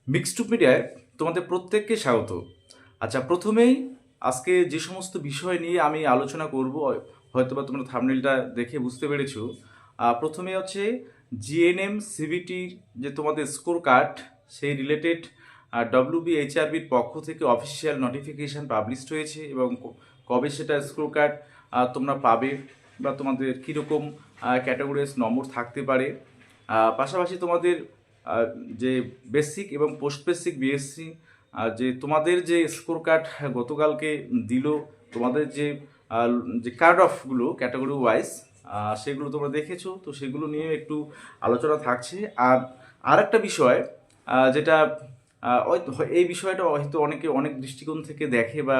Mixed মিডিয়ায় তোমাদের প্রত্যেককে স্বাগত। আচ্ছা, প্রথমেই আজকে যে সমস্ত বিষয় নিয়ে আমি আলোচনা করব, হয়তোবা তোমরা থাম্বনেলটা দেখে বুঝতে পেরেছো। প্রথমে হচ্ছে জিএনএম সিভিটির যে তোমাদের স্কোর কার্ড, সেই রিলেটেড ডব্লিউবিএইচআরবির পক্ষ থেকে অফিসিয়াল নোটিফিকেশান পাবলিশড হয়েছে এবং কবে সেটা স্কোর কার্ড তোমরা পাবে বা তোমাদের কীরকম ক্যাটাগরিজ নম্বর থাকতে পারে। পাশাপাশি তোমাদের যে বেসিক এবং পোস্ট বেসিক বিএসসি যে তোমাদের যে স্কোর কার্ড গতকালকে দিল, তোমাদের যে যে কার্ড অফগুলো ক্যাটাগরি ওয়াইজ সেগুলো তোমরা দেখেছো, তো সেগুলো নিয়ে একটু আলোচনা থাকছে। আর আরেকটা বিষয় যেটা এই বিষয়টা হয়তো অনেকে অনেক দৃষ্টিকোণ থেকে দেখে বা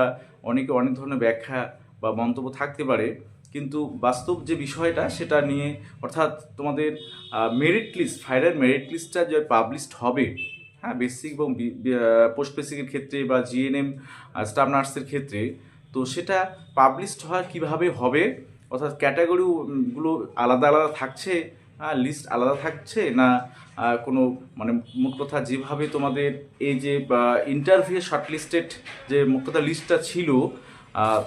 অনেকে অনেক ধরনের ব্যাখ্যা বা মন্তব্য থাকতে পারে, কিন্তু বাস্তব যে বিষয়টা সেটা নিয়ে, অর্থাৎ তোমাদের মেরিট লিস্ট, ফাইনাল মেরিট লিস্টটা যে পাবলিশড হবে, হ্যাঁ, বেসিক এবং পোস্ট বেসিকের ক্ষেত্রে বা জিএনএম স্টাফ নার্সের ক্ষেত্রে, তো সেটা পাবলিশড হয় কিভাবে হবে, অর্থাৎ ক্যাটাগরিগুলো আলাদা আলাদা থাকছে, লিস্ট আলাদা থাকছে না কোনো, মানে মোট কথা যেভাবে তোমাদের এই যে ইন্টারভিউ শর্টলিস্টেড যে মোট কথা লিস্টটা ছিল,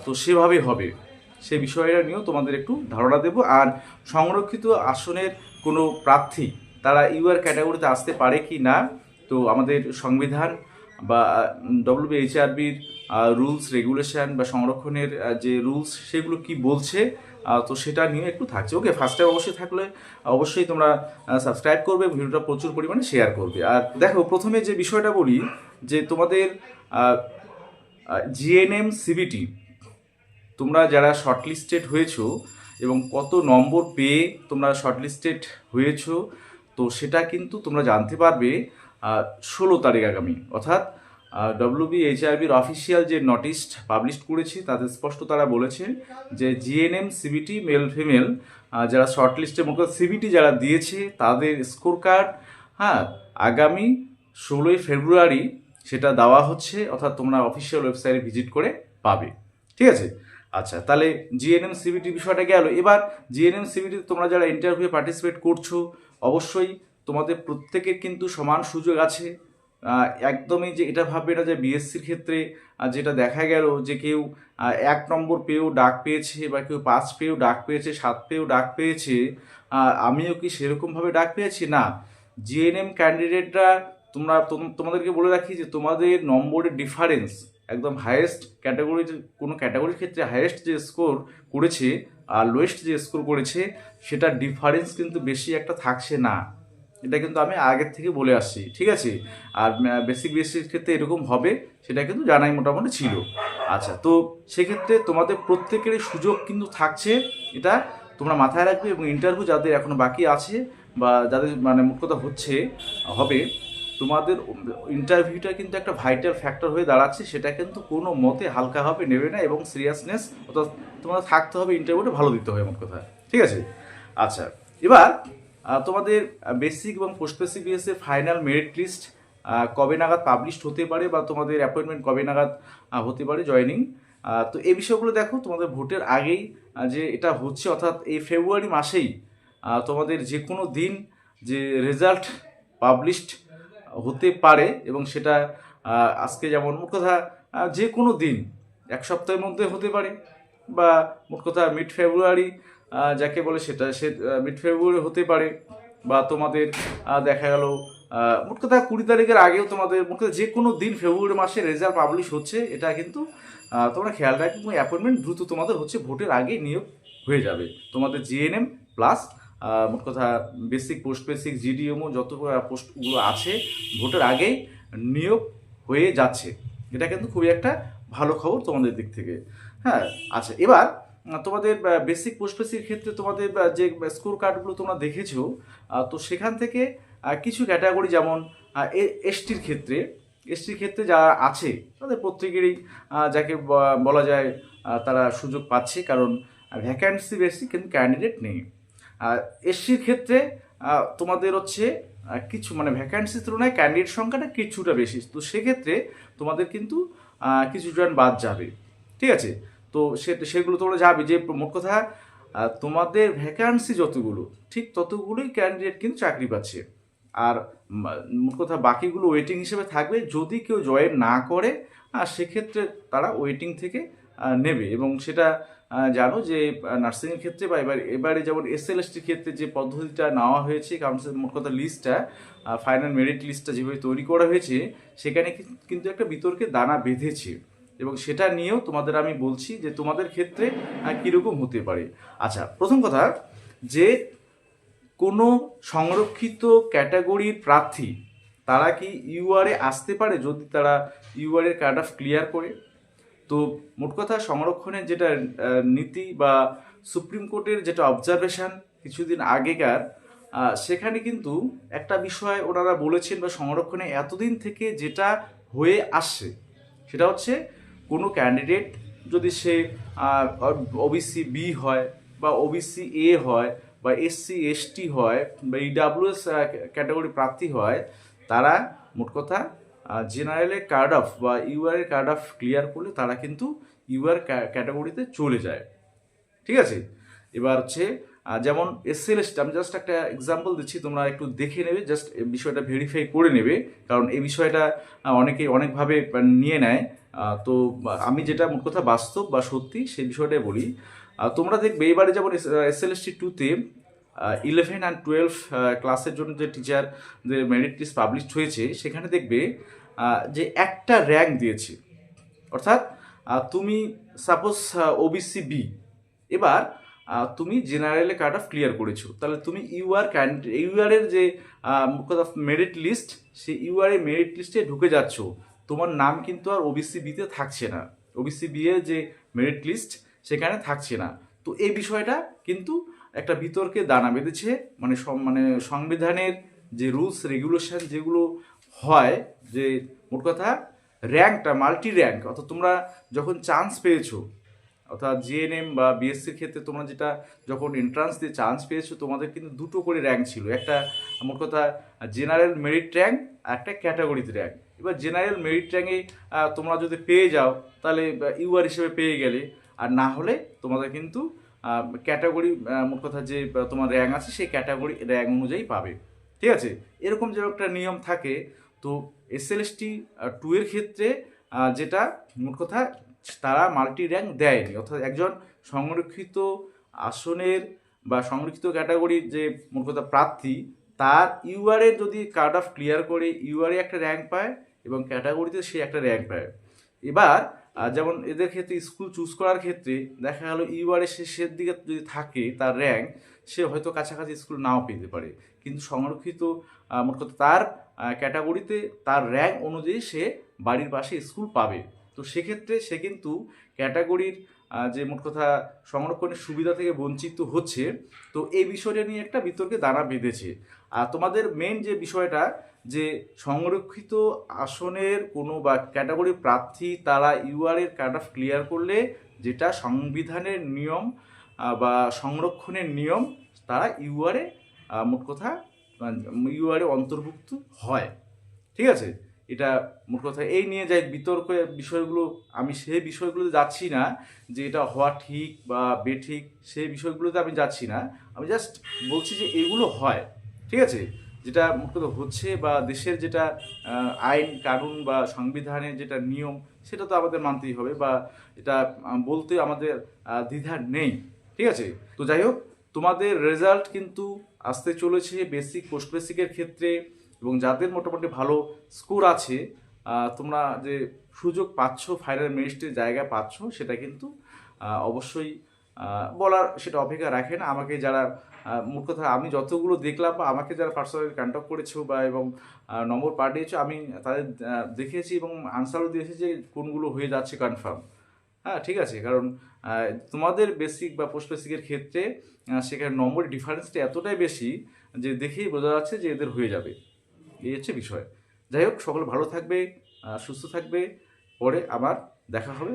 তো সেভাবেই হবে, সে বিষয়টা নিয়েও তোমাদের একটু ধারণা দেব। আর সংরক্ষিত আসনের কোনো প্রার্থী তারা ইউআর ক্যাটাগরিতে আসতে পারে কি না, তো আমাদের সংবিধান বা ডব্লিউবিএইচআরবির রুলস রেগুলেশন বা সংরক্ষণের যে রুলস সেগুলো কি বলছে, তো সেটা নিয়ে একটু থাকছে। ওকে, ফার্স্ট টাইম অবশ্যই থাকলে অবশ্যই তোমরা সাবস্ক্রাইব করবে, ভিডিওটা প্রচুর পরিমাণে শেয়ার করবে। আর দেখো, প্রথমে যে বিষয়টা বলি, যে তোমাদের জিএনএম সিবিটি তোমরা যারা শর্টলিস্টেড হয়েছো এবং কত নম্বর পেয়ে তোমরা শর্টলিস্টেড হয়েছো, তো সেটা কিন্তু তোমরা জানতে পারবে 16 তারিখ আগামী, অর্থাৎ ডব্লিউবিএইচআরবির অফিসিয়াল যে নোটিশ পাবলিশ করেছে তাতে স্পষ্ট তারা বলেছে যে জিএনএম সিবিটি মেল ফিমেল যারা শর্টলিস্টে মোট সিবিটি যারা দিয়েছে তাদের স্কোর কার্ড, হ্যাঁ, আগামী 16ই ফেব্রুয়ারি সেটা দেওয়া হচ্ছে, অর্থাৎ তোমরা অফিসিয়াল ওয়েবসাইটে ভিজিট করে পাবে। ঠিক আছে? আচ্ছা, তাহলে জিএনএম সিবিটি বিষয়টা গেল। এবার জিএনএম সিবিটিতে তোমরা যারা ইন্টারভিউ পার্টিসিপেট করছো, অবশ্যই তোমাদের প্রত্যেকের কিন্তু সমান সুযোগ আছে। একদমই যে এটা ভাববে না যে বিএসসির ক্ষেত্রে যেটা দেখা গেল যে কেউ 1 নম্বর পেয়েও ডাক পেয়েছে বা কেউ 5 পেয়েও ডাক পেয়েছে, 7 পেয়েও ডাক পেয়েছে, আমিও কি সেরকমভাবে ডাক পেয়েছি না। জিএনএম ক্যান্ডিডেটরা, তোমাদেরকে বলে রাখি যে তোমাদের নম্বরের ডিফারেন্স একদম হাইয়েস্ট ক্যাটাগরি, কোনো ক্যাটাগরির ক্ষেত্রে হাইয়েস্ট যে স্কোর করেছে আর লোয়েস্ট যে স্কোর করেছে সেটার ডিফারেন্স কিন্তু বেশি একটা থাকছে না। এটা কিন্তু আমি আগের থেকে বলে আসছি, ঠিক আছে? আর বেসিক বেসিক ক্ষেত্রে এরকম হবে সেটা কিন্তু জানাই মোটামুটি ছিল। আচ্ছা, তো সেক্ষেত্রে তোমাদের প্রত্যেকেরই সুযোগ কিন্তু থাকছে, এটা তোমরা মাথায় রাখবে। এবং ইন্টারভিউ যাদের এখনো বাকি আছে বা যাদের মানে মোট কথা হবে, তোমাদের ইন্টারভিউটা কিন্তু একটা ভাইটাল ফ্যাক্টর হয়ে দাঁড়াচ্ছে, সেটা কিন্তু কোনো মতে হালকাভাবে নেবে না এবং সিরিয়াসনেস, অর্থাৎ তোমাদের থাকতে হবে, ইন্টারভিউটা ভালো দিতে হবে মোট কথা। ঠিক আছে? আচ্ছা, এবার তোমাদের বেসিক এবং post basic BSc final merit list কবে নাগাদ পাবলিশড হতে পারে বা তোমাদের অ্যাপয়েন্টমেন্ট কবে নাগাদ হতে পারে জয়নিং, তো এই বিষয়গুলো দেখো তোমাদের ভোটের আগেই যে এটা হচ্ছে, অর্থাৎ এই ফেব্রুয়ারি মাসেই তোমাদের যে কোনো দিন যে রেজাল্ট পাবলিশড হতে পারে এবং সেটা আজকে যেমন মোট কথা যে কোনো দিন 1 সপ্তাহের মধ্যে হতে পারে, বা মোট কথা মিড ফেব্রুয়ারি যাকে বলে সেটা সে মিড ফেব্রুয়ারি হতে পারে, বা তোমাদের দেখা গেল মোট কথা 20 তারিখের আগেও তোমাদের মোট কথা যে কোনো দিন ফেব্রুয়ারি মাসে রেজাল্ট পাবলিশ হচ্ছে, এটা কিন্তু তোমরা খেয়াল রাখবে। এবং অ্যাপয়েন্টমেন্ট দ্রুত তোমাদের হচ্ছে, ভোটের আগেই নিয়োগ হয়ে যাবে তোমাদের জিএনএম প্লাস মোট কথা বেসিক পোস্ট বেসিক জিডিএমও যত পোস্টগুলো আছে ভোটের আগেই নিয়োগ হয়ে যাচ্ছে। এটা কিন্তু খুবই একটা ভালো খবর তোমাদের দিক থেকে। হ্যাঁ, আচ্ছা, এবার তোমাদের বেসিক পোস্ট বেসিক ক্ষেত্রে তোমাদের যে স্কোর কার্ডগুলো তোমরা দেখেছো, তো সেখান থেকে কিছু ক্যাটাগরি যেমন এসটির ক্ষেত্রে যারা আছে তাদের প্রত্যেকেরই যাকে বলা যায় তারা সুযোগ পাচ্ছে, কারণ ভ্যাকান্সি বেশি কিন্তু ক্যান্ডিডেট নেই। এসসির ক্ষেত্রে তোমাদের হচ্ছে কিছু মানে ভ্যাকান্সির তুলনায় ক্যান্ডিডেট সংখ্যাটা কিছুটা বেশি, তো সেক্ষেত্রে তোমাদের কিন্তু কিছুজন বাদ যাবে। ঠিক আছে? তো সেগুলো তোমরা যাবে যে মোট কথা তোমাদের ভ্যাকান্সি যতগুলো ঠিক ততগুলোই ক্যান্ডিডেট কিন্তু চাকরি পাচ্ছে। আর মোট কথা বাকিগুলো ওয়েটিং হিসেবে থাকবে। যদি কেউ জয়েন না করে সেক্ষেত্রে তারা ওয়েটিং থেকে নেবে। এবং সেটা জানো যে নার্সিংয়ের ক্ষেত্রে বা এবারে যেমন এসএলএসটির ক্ষেত্রে যে পদ্ধতিটা নেওয়া হয়েছে, কাউন্সিল মোট কথা লিস্টটা, ফাইনাল মেরিট লিস্টটা যেভাবে তৈরি করা হয়েছে, সেখানে কিন্তু একটা বিতর্কে দানা বেঁধেছে। এবং সেটা নিয়েও তোমাদের আমি বলছি যে তোমাদের ক্ষেত্রে কীরকম হতে পারে। আচ্ছা, প্রথম কথা যে কোনো সংরক্ষিত ক্যাটাগরির প্রার্থী তারা কি ইউআরএ আসতে পারে যদি তারা ইউআরএর কাট অফ ক্লিয়ার করে? তো মোট কথা সংরক্ষণের যেটা নীতি বা সুপ্রিম কোর্টের যেটা অবজারভেশন কিছুদিন আগেকার, সেখানে কিন্তু একটা বিষয় ওনারা বলেছেন বা সংরক্ষণে এতদিন থেকে যেটা হয়ে আসছে সেটা হচ্ছে কোনো ক্যান্ডিডেট যদি সে ওবিসি বি হয় বা ওবিসি এ হয় বা এসসি এসটি হয় বা ইডাব্লিউএস ক্যাটাগরি প্রার্থী হয়, তারা মোট কথা জেনারেলের কার্ড অফ বা ইউআর কার্ড অফ ক্লিয়ার করলে তারা কিন্তু ইউআর ক্যাটাগরিতে চলে যায়। ঠিক আছে, এবার হচ্ছে যেমন এসএলএসটি, আমি জাস্ট একটা এক্সাম্পল দিচ্ছি, তোমরা একটু দেখে নেবে, জাস্ট বিষয়টা ভেরিফাই করে নেবে, কারণ এই বিষয়টা অনেকে অনেকভাবে নিয়ে নেয়। তো আমি যেটা মোট কথা বাস্তব বা সত্যি সেই বিষয়টাই বলি। তোমরা দেখবে এবারে যেমন এসএলএসটি 2-তে 11 অ্যান্ড 12 ক্লাসের জন্য যে টিচার যে মেরিট লিস্ট পাবলিশ হয়েছে, সেখানে দেখবে যে একটা র্যাঙ্ক দিয়েছে। অর্থাৎ তুমি সাপোজ ওবিসি বি, এবার তুমি জেনারেলে কাট অফ ক্লিয়ার করেছো, তাহলে তুমি ইউআরের যে মেরিট লিস্ট, সেই ইউআর মেরিট লিস্টে ঢুকে যাচ্ছ, তোমার নাম কিন্তু আর ওবিসি বিতে থাকছে না, ওবিসি বি এর যে মেরিট লিস্ট সেখানে থাকছে না। তো এই বিষয়টা কিন্তু একটা বিতর্কে দানা বেঁধেছে। মানে সংবিধানের যে রুলস রেগুলেশন যেগুলো হয়, যে মোট কথা র্যাঙ্কটা মাল্টি র্যাঙ্ক, অর্থাৎ তোমরা যখন চান্স পেয়েছো, অর্থাৎ জিএনএম বা বিএসসির ক্ষেত্রে তোমরা যেটা যখন এন্ট্রান্স দিয়ে চান্স পেয়েছো, তোমাদের কিন্তু দুটো করে র্যাঙ্ক ছিল, একটা মোট কথা জেনারেল মেরিট র্যাঙ্ক আর একটা ক্যাটাগরিতে র্যাঙ্ক। এবার জেনারেল মেরিট র্যাঙ্কে তোমরা যদি পেয়ে যাও তাহলে ইউআর হিসেবে পেয়ে গেলে, আর না হলে তোমাদের কিন্তু ক্যাটাগরি মোট কথা যে তোমার র্যাঙ্ক আছে সেই ক্যাটাগরি র্যাঙ্ক অনুযায়ী পাবে। ঠিক আছে, এরকম যে একটা নিয়ম থাকে। তো এসএলএসটি 2 এর ক্ষেত্রে যেটা মোট কথা তারা মাল্টি র্যাঙ্ক দেয়নি, অর্থাৎ একজন সংরক্ষিত আসনের বা সংরক্ষিত ক্যাটাগরির যে মোট কথা প্রার্থী, তার ইউআরএ যদি কাট অফ ক্লিয়ার করে ইউআরএ একটা র্যাঙ্ক পায় এবং ক্যাটাগরিতে সে একটা র্যাঙ্ক পায়। এবার যেমন এদের ক্ষেত্রে স্কুল চুজ করার ক্ষেত্রে দেখা গেল ইউআরএ শেষের দিকে যদি থাকে তার র্যাঙ্ক, সে হয়তো কাছাকাছি স্কুল নাও পেতে পারে, কিন্তু সংরক্ষিত মোট কথা তার ক্যাটাগরিতে তার র্যাঙ্ক অনুযায়ী সে বাড়ির পাশে স্কুল পাবে। তো সেক্ষেত্রে সে কিন্তু ক্যাটাগরির যে মোট কথা সংরক্ষণের সুবিধা থেকে বঞ্চিত হচ্ছে। তো এই বিষয়টা নিয়ে একটা বিতর্কে দানা বেঁধেছে। আর তোমাদের মেন যে বিষয়টা, যে সংরক্ষিত আসনের কোনো বা ক্যাটাগরির প্রার্থী তারা ইউআরের কাট অফ ক্লিয়ার করলে যেটা সংবিধানের নিয়ম বা সংরক্ষণের নিয়ম, তারা ইউআরে মোট কথা ইউআরে অন্তর্ভুক্ত হয়। ঠিক আছে, এটা মোট কথা এই নিয়ে যাই বিতর্ক বিষয়গুলো, আমি সেই বিষয়গুলোতে যাচ্ছি না যে এটা হওয়া ঠিক বা বেঠিক, সেই বিষয়গুলোতে আমি যাচ্ছি না। আমি জাস্ট বলছি যে এগুলো হয়। ঠিক আছে, যেটা মোট কথা হচ্ছে বা দেশের যেটা আইন কানুন বা সংবিধানের যেটা নিয়ম, সেটা তো আমাদের মানতেই হবে, বা এটা বলতে আমাদের দ্বিধা নেই। ঠিক আছে, তো যাই হোক, তোমাদের রেজাল্ট কিন্তু আসতে চলেছে বেসিক পোস্ট বেসিকের ক্ষেত্রে, এবং যাদের মোটামুটি ভালো স্কোর আছে, তোমরা যে সুযোগ পাচ্ছ, ফাইনাল মেরিটে জায়গা পাচ্ছ, সেটা কিন্তু অবশ্যই বলার সেটা অপেক্ষা রাখে না। আমাকে যারা মোট কথা আমি যতগুলো দেখলাম বা আমাকে যারা পার্সোনালি কন্ট্যাক্ট করেছো বা এবং নম্বর পাঠিয়েছো, আমি তাদের দেখেছি এবং আনসারও দিয়েছি যে কোনগুলো হয়ে যাচ্ছে কনফার্ম। হ্যাঁ, ঠিক আছে, কারণ তোমাদের বেসিক বা পোস্ট বেসিকের ক্ষেত্রে সেখানে নম্বরের ডিফারেন্সটা এতটাই বেশি যে দেখেই বোঝা যাচ্ছে যে এদের হয়ে যাবে। এই হচ্ছে বিষয়। যাই হোক, সকলে ভালো থাকবে, সুস্থ থাকবে, পরে আবার দেখা হবে।